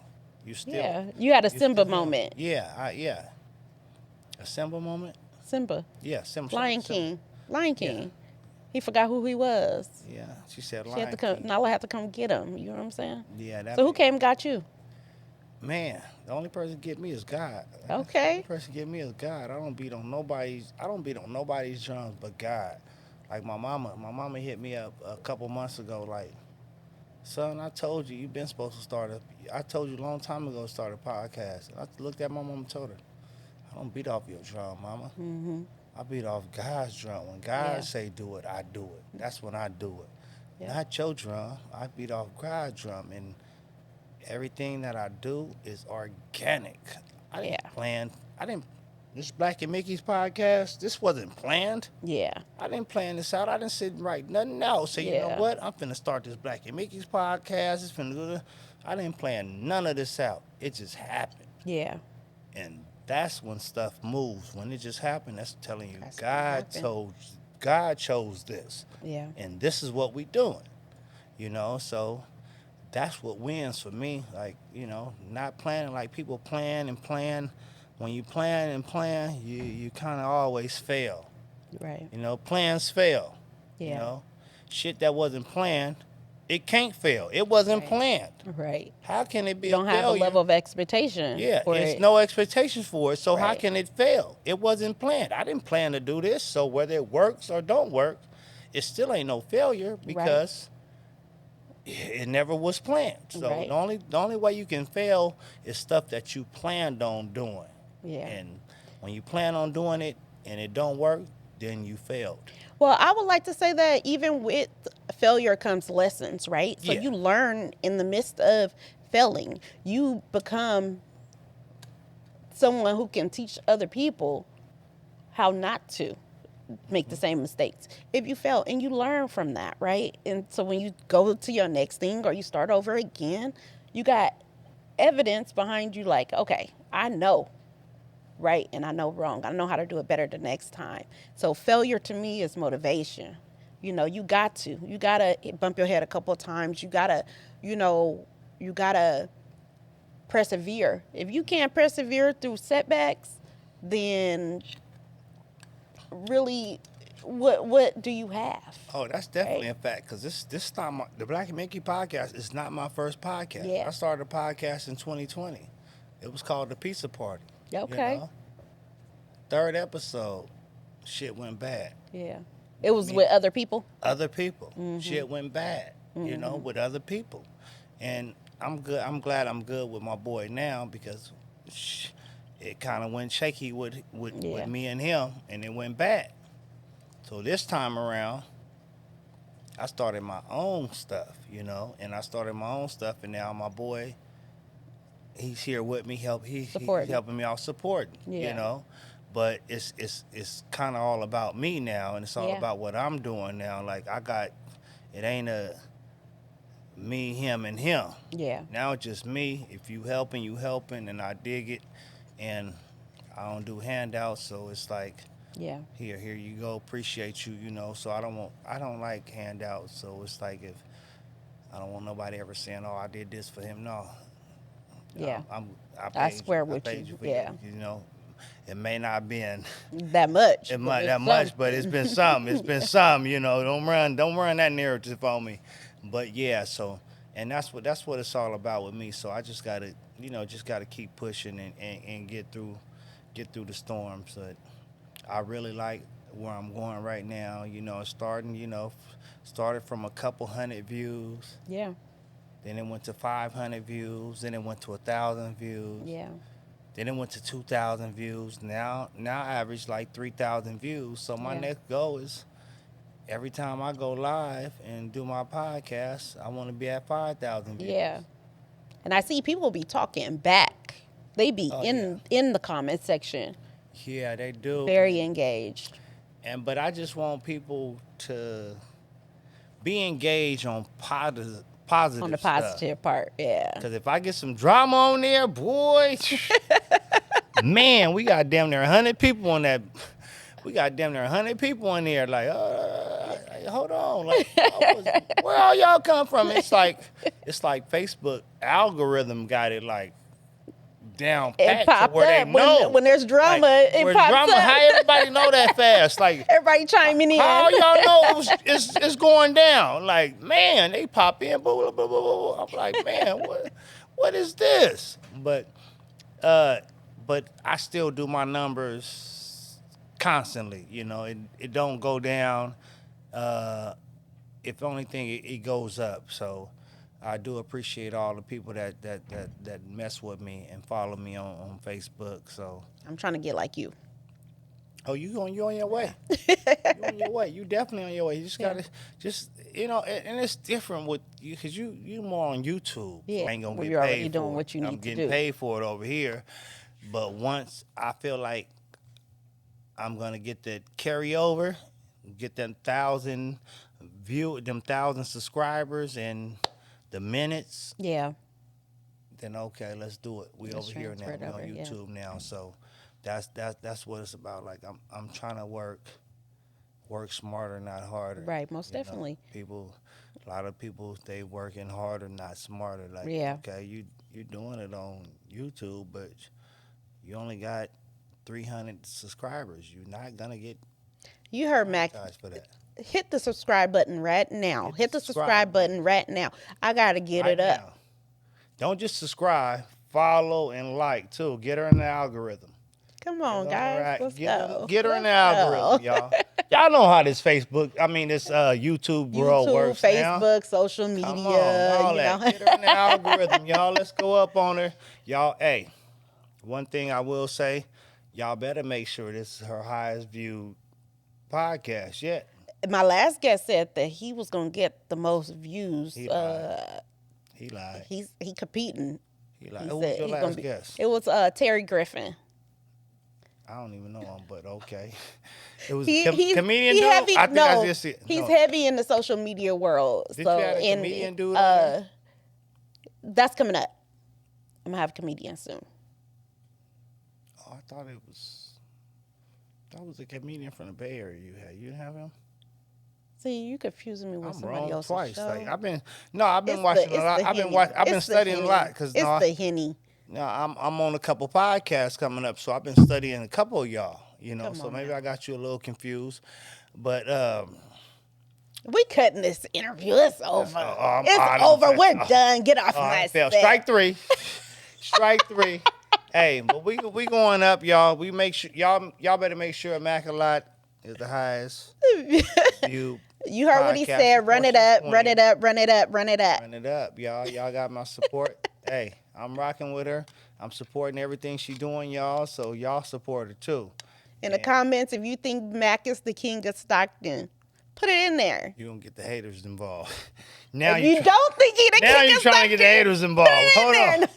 Yeah. You had a you Simba still him. moment. Yeah. A Simba moment? Simba. Yeah, Simba. Lion King. Lion Yeah. King. He forgot who he was. Yeah, she said She had to Lion come. King. Nala had to come get him. You know what I'm saying? Yeah, that So who came and got you? Man, the only person get me is God. Okay. The only person get me is God. I don't beat on nobody's drums but God. Like my mama hit me up a couple months ago, like, son, I told you been supposed to I told you a long time ago to start a podcast. And I looked at my mama and told her, I don't beat off your drum, mama. Mm-hmm. I beat off God's drum. When God say do it, I do it. That's when I do it. Yeah. Not your drum. I beat off God's drum. And everything that I do is organic. I didn't plan. This Black and Mickey's podcast, this wasn't planned. Yeah. I didn't plan this out. I didn't sit and write nothing else. So you know what? I'm finna start this Black and Mickey's podcast. I didn't plan none of this out. It just happened. Yeah. And that's when stuff moves. When it just happened, that's telling you That's God chose this. Yeah. And this is what we doing. So that's what wins for me. Like, not planning like people plan and plan. When you plan and plan, you kind of always fail. Right. Plans fail. Yeah. Shit that wasn't planned, it can't fail. It wasn't planned. Right. How can it be You don't a failure? have a level of expectation. Yeah, for it's it. no expectations for it. So how Right. can it fail? It wasn't planned. I didn't plan to do this. So whether it works or don't work, it still ain't no failure because it never was planned. So the only way you can fail is stuff that you planned on doing. Yeah. And when you plan on doing it and it don't work, then you failed. Well, I would like to say that even with failure comes lessons, right? So Yeah. you learn in the midst of failing. You become someone who can teach other people how not to make the same mistakes if you fail, and you learn from that, right? And so when you go to your next thing or you start over again, you got evidence behind you, like, okay, I know right and I know wrong. I know how to do it better the next time. So failure to me is motivation. You gotta bump your head a couple of times. You gotta persevere. If you can't persevere through setbacks, then really, what do you have? Oh, that's definitely a fact. Because this not the Black and Mickey podcast is not my first podcast. Yeah. I started a podcast in 2020. It was called The Pizza Party. Okay. Third episode, shit went bad. Yeah. It was with other people? Other people. Shit went bad, with other people. And I'm good. I'm glad I'm good with my boy now because it kind of went shaky with Yeah. me and him, and it went bad. So this time around, I started my own stuff, and I started my own stuff, and now my boy, he's here with me, he's Supporting. helping me out supporting. Yeah. But it's kind of all about me now, and it's all Yeah. about what I'm doing now. Like it ain't a me, him, and him. Yeah. Now it's just me. If you helping, and I dig it, and I don't do handouts, so it's like Yeah. here you go, appreciate you. So I don't like handouts, so it's like if I don't want nobody ever saying, oh, I did this for him. No, Yeah. I I paid swear I with paid you. for Yeah. you. It may not have been That much. But it's that much, but it's something. been some. It's been some. Don't run that narrative on me. But yeah, so and that's what it's all about with me. So I just gotta keep pushing and get through the storm. So I really like where I'm going right now. Started from a couple hundred views. Yeah. Then it went to 500 views. Then it went to 1,000 views. Yeah. Then it went to 2,000 views. Now I average like 3,000 views. So my Yeah. next goal is every time I go live and do my podcast, I want to be at 5,000 views. Yeah. And I see people be talking back. They be Oh, in the comment section, Yeah, they do. very engaged But I just want people to be engaged on positive on the stuff. positive part. Yeah. Because if I get some drama on there, boy, man, we got damn near 100 people on that. We got damn near 100 people in there. Like, hold on, like, where all y'all come from? It's like Facebook algorithm got it like down It pat to popped where they up know when there's drama. Like, It where's pops drama? up. How everybody know that fast? Like, Everybody chiming in. how y'all know it's going down? Like, man, they pop in, blah, blah, blah, blah, blah. I'm like, man, what is this? But I still do my numbers constantly. It don't go down. If only thing, it goes up. So I do appreciate all the people that mess with me and follow me on Facebook. So I'm trying to get like you. oh, you on your way. You on your way. You definitely on your way. You just gotta and it's different with you because you more on YouTube. Yeah, So I ain't gonna where get you're already paid doing for what you it. need I'm to getting do. paid for it over here. But once I feel like I'm gonna get that carryover, get them 1,000 subscribers and the minutes, Yeah. then okay, let's do it. We Let's over here now. transfer it We on over, yeah. YouTube now. So that's what it's about. Like I'm trying to work smarter, not harder. Right, most definitely. A lot of people, they working harder, not smarter. Like, Yeah. okay, you're doing it on YouTube, but you only got 300 subscribers. You're not gonna get You heard Mac. monetized for that. Hit the subscribe button right now. Hit the subscribe button right now. I gotta get Right it up. now. Don't just subscribe, follow and like too. Get her in the algorithm. Come on, guys. Let's go. Get her in the Let's algorithm, go. y'all. Y'all know how this YouTube world works now. Facebook, social media. Come on, all that. Get her in the algorithm, y'all. Let's go up on her. Y'all, hey, one thing I will say, y'all better make sure this is her highest viewed podcast yet. My last guest said that he was gonna get the most views. He lied. He competing. He lied. He Who was said your he's last gonna be. guest? It was Terry Griffin. I don't even know him, but okay. It was He's comedian he dude. heavy. I think no, I just see. he's no. heavy in the social media world. Did so you have a and comedian dude on there? that's coming up. I'm gonna have a comedian soon. Oh, I thought it was. That was a comedian from the Bay Area. You didn't have him. See, you confusing me with I'm somebody wrong else's twice. show. Like I've been It's watching the- a lot. it's the I've been Henny. studying It's a the lot Henny. because It's the Henny. no, I'm on a couple podcasts coming up, so I've been studying a couple of y'all. Come So on maybe now. I got you a little confused, but We cutting this interview. It's over. I'm It's out. over. We're done. Get off I my failed. set. Strike three. Strike three. Hey, but we going up, y'all. We make sure y'all better make sure Mackalot is the highest viewed You heard what he podcast said. Run it up, Portia's run Queen. it up, run it up, run it up. Run it up, y'all. Y'all got my support. Hey, I'm rocking with her. I'm supporting everything she doing, y'all. So y'all support her too. In the comments, if you think Mac is the king of Stockton, put it in there. You don't get the haters involved. Now If you don't think he the now king you're of trying Stockton, to get the haters involved. put it in Hold there. on.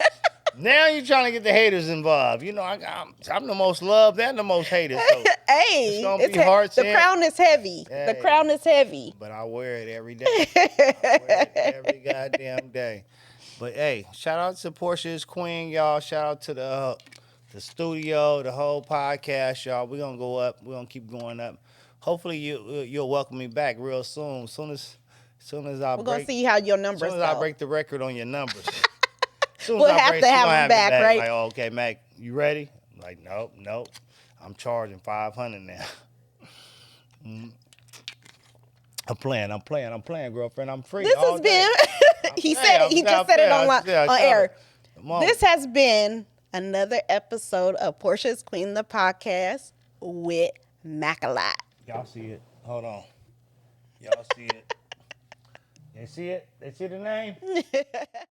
Now you're trying to get the haters involved. You know, I'm the most loved and the most hated. So Hey, it's gonna be hearts the in. crown is heavy. Hey. The crown is heavy. But I wear it every day. I wear it every goddamn day. But hey, shout out to Portia's Queen, y'all. Shout out to the studio, the whole podcast, y'all. We're gonna go up. We're gonna keep going up. Hopefully you'll welcome me back real soon. Soon as I We're break, gonna see how your as numbers soon as I go. break the record on your numbers. Soon We'll as I have break, to she have gonna him back, right? Like, oh, okay, Mac, you ready? I'm like, nope. I'm charging $500 now. I'm playing, girlfriend. I'm free. This all has day. been. He said it. He just said it on air. This has been another episode of Portia's Queen, the podcast with Mackalot. Y'all see it? Hold on. Y'all see it? They see it? They see the name?